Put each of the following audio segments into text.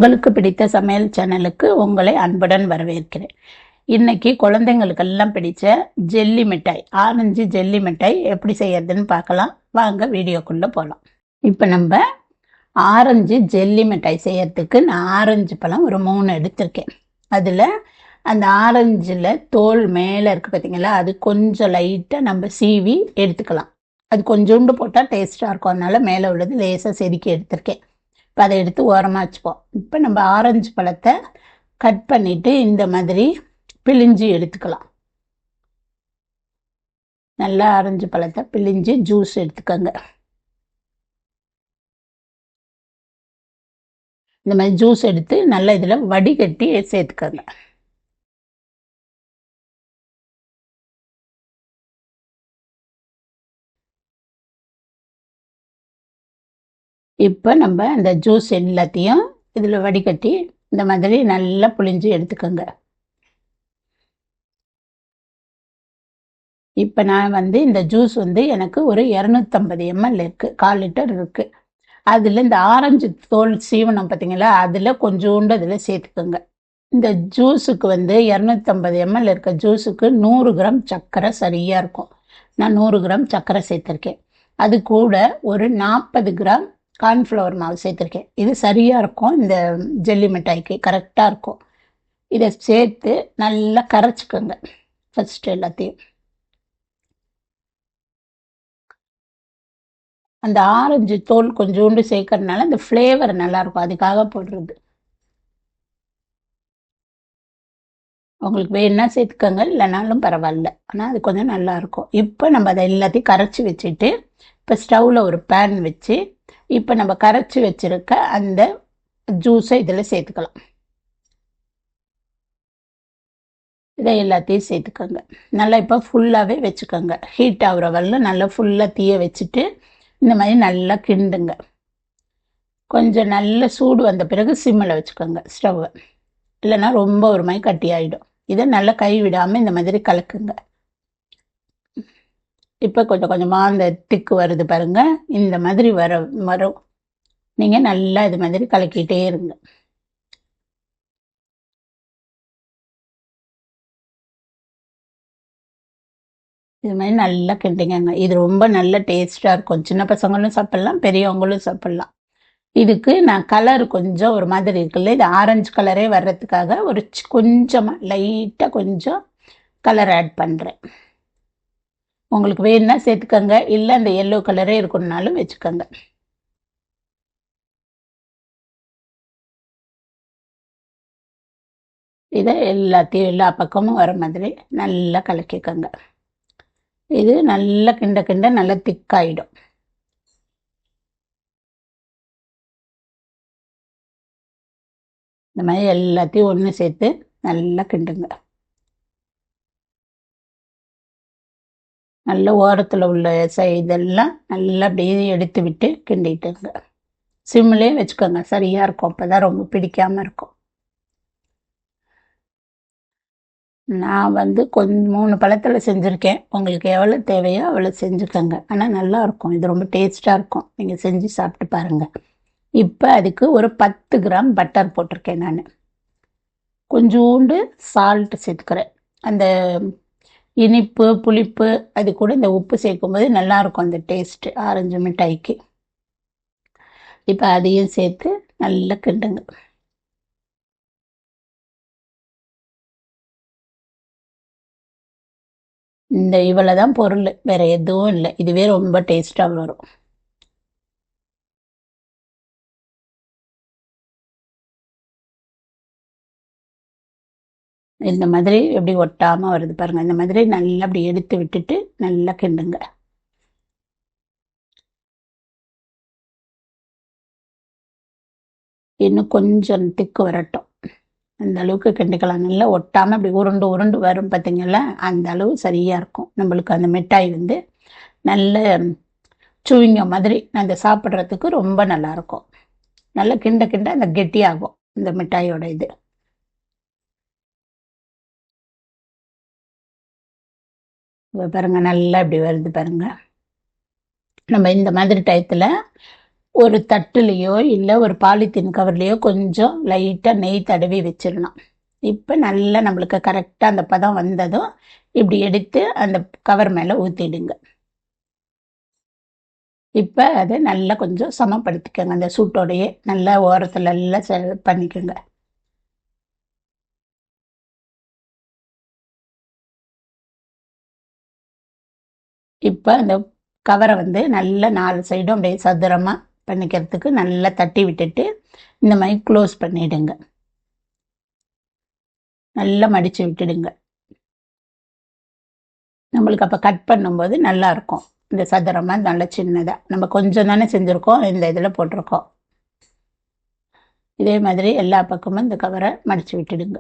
உங்களுக்கு பிடித்த சமையல் சேனலுக்கு உங்களை அன்புடன் வரவேற்கிறேன். இன்னைக்கு குழந்தைங்களுக்கெல்லாம் பிடிச்ச ஜெல்லி மிட்டாய், ஆரஞ்சு ஜெல்லி மிட்டாய் எப்படி செய்யறதுன்னு பார்க்கலாம். வாங்க வீடியோக்குள்ள போகலாம். இப்போ நம்ம ஆரஞ்சு ஜெல்லி மிட்டாய் செய்யறதுக்கு நான் ஆரஞ்சு பழம் ஒரு 3 எடுத்திருக்கேன். அதில் அந்த ஆரஞ்சில் தோல் மேலே இருக்குது பார்த்தீங்களா, அது கொஞ்சம் லைட்டாக நம்ம சீவி எடுத்துக்கலாம். அது கொஞ்சோண்டு போட்டால் டேஸ்ட்டாக இருக்கும், அதனால மேலே உள்ளது லேசாக செதுக்கி எடுத்திருக்கேன். இப்போ அதை எடுத்து ஓரமாக வச்சுப்போம். இப்போ நம்ம ஆரஞ்சு பழத்தை கட் பண்ணிவிட்டு இந்த மாதிரி பிழிஞ்சு எடுத்துக்கலாம். நல்லா ஆரஞ்சு பழத்தை பிழிஞ்சு ஜூஸ் எடுத்துக்கோங்க. இந்த மாதிரி ஜூஸ் எடுத்து நல்லா இதில் வடிகட்டி சேர்த்துக்கோங்க. இப்போ நம்ம அந்த ஜூஸ் எல்லாத்தையும் இதில் வடிகட்டி இந்த மாதிரி நல்லா புழிஞ்சு எடுத்துக்கோங்க. இப்போ நான் இந்த ஜூஸ் எனக்கு ஒரு 250 ml இருக்குது, 1/4 லிட்டர் இருக்குது. அதில் இந்த ஆரஞ்சு தோல் சீவனம் பார்த்தீங்களா, அதில் கொஞ்சோண்டு அதில் சேர்த்துக்கோங்க. இந்த ஜூஸுக்கு 250 ml இருக்க ஜூஸுக்கு 100 கிராம் சர்க்கரை சரியாக இருக்கும். நான் 100 கிராம் சர்க்கரை சேர்த்துருக்கேன். அது கூட ஒரு 40 கிராம் கார்ன்ஃப்ளவர் மாவு சேர்த்துருக்கேன். இது சரியாக இருக்கும், இந்த ஜெல்லி மிட்டாய்க்கு கரெக்டாக இருக்கும். இதை சேர்த்து நல்லா கரைச்சிக்கோங்க ஃபஸ்ட்டு எல்லாத்தையும். அந்த ஆரஞ்சு தோல் கொஞ்சோண்டு சேர்க்கறதுனால அந்த ஃப்ளேவர் நல்லாயிருக்கும், அதுக்காக போடுறது. உங்களுக்கு வேணுன்னா சேர்த்துக்கோங்க, இல்லைனாலும் பரவாயில்ல, ஆனால் அது கொஞ்சம் நல்லாயிருக்கும். இப்போ நம்ம அதை எல்லாத்தையும் கரைச்சி வச்சுட்டு இப்போ ஸ்டவ்வில் ஒரு பேன் வச்சு இப்போ நம்ம கரைச்சி வச்சுருக்க அந்த ஜூஸை இதில் சேர்த்துக்கலாம். இதை எல்லாத்தையும் சேர்த்துக்கோங்க. நல்லா இப்போ ஃபுல்லாகவே வச்சுக்கோங்க. ஹீட் ஆகுற வரலும் நல்லா ஃபுல்லாக தீய வச்சுட்டு இந்த மாதிரி நல்லா கிண்டுங்க. கொஞ்சம் நல்ல சூடு வந்த பிறகு சிம்மில் வச்சுக்கோங்க ஸ்டவ்வை, இல்லைன்னா ரொம்ப ஒரு மாதிரி கட்டி ஆகிடும். இதை நல்லா கை விடாமல் இந்த மாதிரி கலக்குங்க. இப்போ கொஞ்சம் கொஞ்சமாக அந்த திக்கு வருது பாருங்கள், இந்த மாதிரி வரும். நீங்கள் நல்லா இது மாதிரி கலக்கிட்டே இருங்க. இது மாதிரி நல்லா கிண்டிங்க. இது ரொம்ப நல்ல டேஸ்ட்டாக இருக்கும். சின்ன பசங்களும் சாப்பிட்லாம், பெரியவங்களும் சாப்பிட்லாம். இதுக்கு நான் கலர் கொஞ்சம் ஒரு மாதிரி இருக்குல்ல, இது ஆரஞ்சு கலரே வர்றதுக்காக ஒரு கொஞ்சமாக லைட்டாக கொஞ்சம் கலர் ஆட் பண்ணுறேன். உங்களுக்கு வேணும்னா சேர்த்துக்கோங்க, இல்லை அந்த எல்லோ கலரே இருக்கணும்னாலும் வச்சுக்கோங்க. இதை எல்லாத்தையும் எல்லா பக்கமும் வர மாதிரி நல்லா கலக்கிக்கோங்க. இது நல்லா கிண்ட கிண்ட நல்லா திக்காயிடும். இந்த மாதிரி எல்லாத்தையும் ஒன்று சேர்த்து நல்லா கிண்டுங்க. நல்ல ஓரத்தில் உள்ள இதெல்லாம் நல்லா அப்படியே எடுத்து விட்டு கிண்டிட்டுங்க. சிம்மிலே வச்சுக்கோங்க, சரியாக இருக்கும். அப்போ தான் ரொம்ப பிடிக்காமல் இருக்கும். நான் கொஞ்சம் 3 பழத்தில் செஞ்சுருக்கேன். உங்களுக்கு எவ்வளோ தேவையோ அவ்வளோ செஞ்சுக்கோங்க. ஆனால் நல்லாயிருக்கும், இது ரொம்ப டேஸ்ட்டாக இருக்கும். நீங்கள் செஞ்சு சாப்பிட்டு பாருங்கள். இப்போ அதுக்கு ஒரு 10 கிராம் பட்டர் போட்டிருக்கேன் நான். கொஞ்சோண்டு சால்ட் சேர்த்துக்கிறேன். அந்த இனிப்பு புளிப்பு அது கூட இந்த உப்பு சேர்க்கும்போது நல்லாயிருக்கும் அந்த டேஸ்ட்டு ஆரஞ்சு மிட்டாய்க்கு. இப்போ அதையும் சேர்த்து நல்லா கிண்டுங்க. இந்த இவ்வளோ தான் பொருள், வேறு எதுவும் இல்லை. இதுவே ரொம்ப டேஸ்ட்டாக வரும். இந்த மாதிரி எப்படி ஒட்டாமல் வருது பாருங்கள். இந்த மாதிரி நல்லா அப்படி எடுத்து விட்டுட்டு நல்லா கிண்டுங்க. இன்னும் கொஞ்சம் திக்கு வரட்டும், அந்த அளவுக்கு கிண்டிக்கலாம். நல்லா ஒட்டாமல் அப்படி உருண்டு உருண்டு வரும் பார்த்தீங்களா, அந்த அளவு சரியாக இருக்கும். நம்மளுக்கு அந்த மிட்டாய் நல்ல சுவிங்க மாதிரி அந்த சாப்பிட்றதுக்கு ரொம்ப நல்லாயிருக்கும். நல்லா கிண்ட கிண்ட அந்த கெட்டியாகும் இந்த மிட்டாயோட இது. பாருங்க நல்லா இப்படி வருது பாருங்க. நம்ம இந்த மாதிரி டயத்தில் ஒரு தட்டுலேயோ இல்லை ஒரு பாலித்தீன் கவர்லேயோ கொஞ்சம் லைட்டாக நெய் தடவி வச்சிடணும். இப்போ நல்லா நம்மளுக்கு கரெக்டாக அந்த பதம் வந்ததும் இப்படி எடுத்து அந்த கவர் மேலே ஊற்றிடுங்க. இப்போ அதை நல்லா கொஞ்சம் சமப்படுத்திக்கோங்க. அந்த சூட்டோடையே நல்லா ஓரத்துல எல்லாம் பண்ணிக்கோங்க. இப்போ அந்த கவரை வந்து நல்லா 4 சைடும் அப்படியே சதுரமாக பண்ணிக்கிறதுக்கு நல்லா தட்டி விட்டுட்டு இந்த மாதிரி க்ளோஸ் பண்ணிடுங்க. நல்லா மடித்து விட்டுடுங்க. நம்மளுக்கு அப்போ கட் பண்ணும்போது நல்லா இருக்கும். இந்த சதுரமாக நல்லா சின்னதாக நம்ம கொஞ்சம் தானே செஞ்சுருக்கோம், இந்த இதில் போட்டிருக்கோம். இதே மாதிரி எல்லா பக்கமும் இந்த கவரை மடித்து விட்டுடுங்க.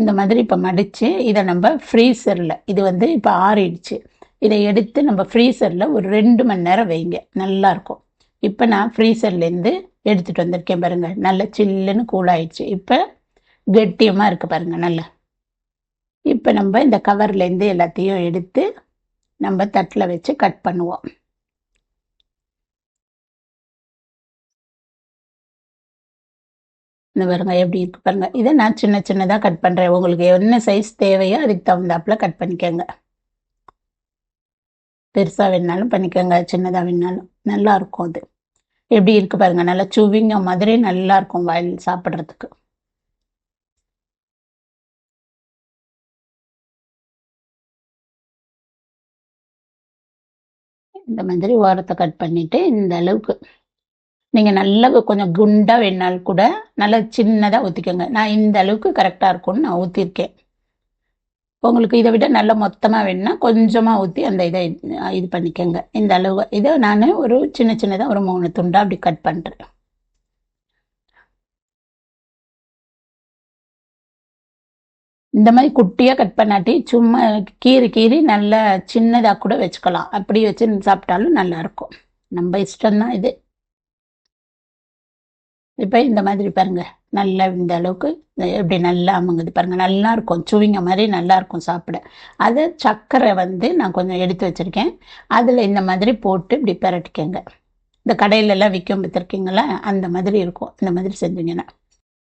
இந்த மாதிரி இப்போ மடித்து இதை நம்ம ஃப்ரீசரில், இது வந்து இப்போ ஆறிடுச்சு, இதை எடுத்து நம்ம ஃப்ரீசரில் ஒரு 2 மணி நேரம் வைங்க, நல்லாயிருக்கும். இப்போ நான் ஃப்ரீசர்லேருந்து எடுத்துகிட்டு வந்திருக்கேன் பாருங்கள், நல்லா சில்லுன்னு கூலாயிடுச்சு. இப்போ கெட்டியமாக இருக்குது பாருங்கள் நல்லா. இப்போ நம்ம இந்த கவர்லேருந்து எல்லாத்தையும் எடுத்து நம்ம தட்டில் வச்சு கட் பண்ணுவோம். இந்த பாருங்க எப்படி இருக்கு பாருங்க. இதை நான் சின்ன சின்னதாக கட் பண்ணுறேன். உங்களுக்கு என்ன சைஸ் தேவையோ அதுக்கு தகுந்தாப்புல கட் பண்ணிக்கோங்க. பெருசாக வேணாலும் பண்ணிக்கோங்க, சின்னதாக வேணாலும் நல்லா இருக்கும். அது எப்படி இருக்கு பாருங்க, நல்லா சுவிங்க மாதிரி நல்லா இருக்கும் வாயில் சாப்பிட்றதுக்கு. இந்த மாதிரி ஓரத்தை கட் பண்ணிட்டு இந்த அளவுக்கு நீங்கள் நல்லா கொஞ்சம் குண்டாக வேணாலும் கூட நல்லா சின்னதாக ஊற்றிக்கோங்க. நான் இந்த அளவுக்கு கரெக்டாக இருக்கும்னு நான் ஊற்றிருக்கேன். உங்களுக்கு இதை விட நல்லா மொத்தமாக வேணும்னா கொஞ்சமாக ஊற்றி அந்த இதை இது பண்ணிக்கோங்க. இந்த அளவு இதை நான் ஒரு சின்ன சின்னதாக ஒரு 3 துண்டாக அப்படி கட் பண்ணுறேன். இந்த மாதிரி குட்டியாக கட் பண்ணாட்டி சும்மா கீறி கீறி நல்லா சின்னதாக கூட வச்சுக்கலாம். அப்படி வச்சு சாப்பிட்டாலும் நல்லாயிருக்கும். நம்ம இஷ்டம்தான் இது. இப்போ இந்த மாதிரி பாருங்க, நல்லா இந்த அளவுக்கு எப்படி நல்லா அமுங்குது பாருங்க, நல்லா இருக்கும், சுவிங்க மாதிரி நல்லா இருக்கும் சாப்பிட. அதை சர்க்கரை வந்து நான் கொஞ்சம் எடுத்து வச்சிருக்கேன், அதில் இந்த மாதிரி போட்டு இப்படி பிரட்டிக்கங்க. இந்த கடையிலெல்லாம் விற்கும் பார்த்துருக்கீங்களா, அந்த மாதிரி இருக்கும். இந்த மாதிரி செஞ்சீங்கன்னா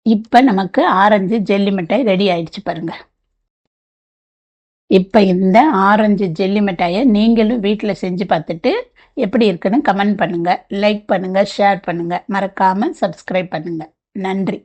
இப்போ நமக்கு ஆரஞ்சு ஜெல்லி மிட்டாய் ரெடி ஆயிடுச்சு பாருங்க. இப்போ இந்த ஆரஞ்சு ஜெல்லி மிட்டாயை நீங்களும் வீட்டில் செஞ்சு பார்த்துட்டு எப்படி இருக்குன்னு கமெண்ட் பண்ணுங்கள், லைக் பண்ணுங்கள், ஷேர் பண்ணுங்கள், மறக்காமல் சப்ஸ்கிரைப் பண்ணுங்கள். நன்றி.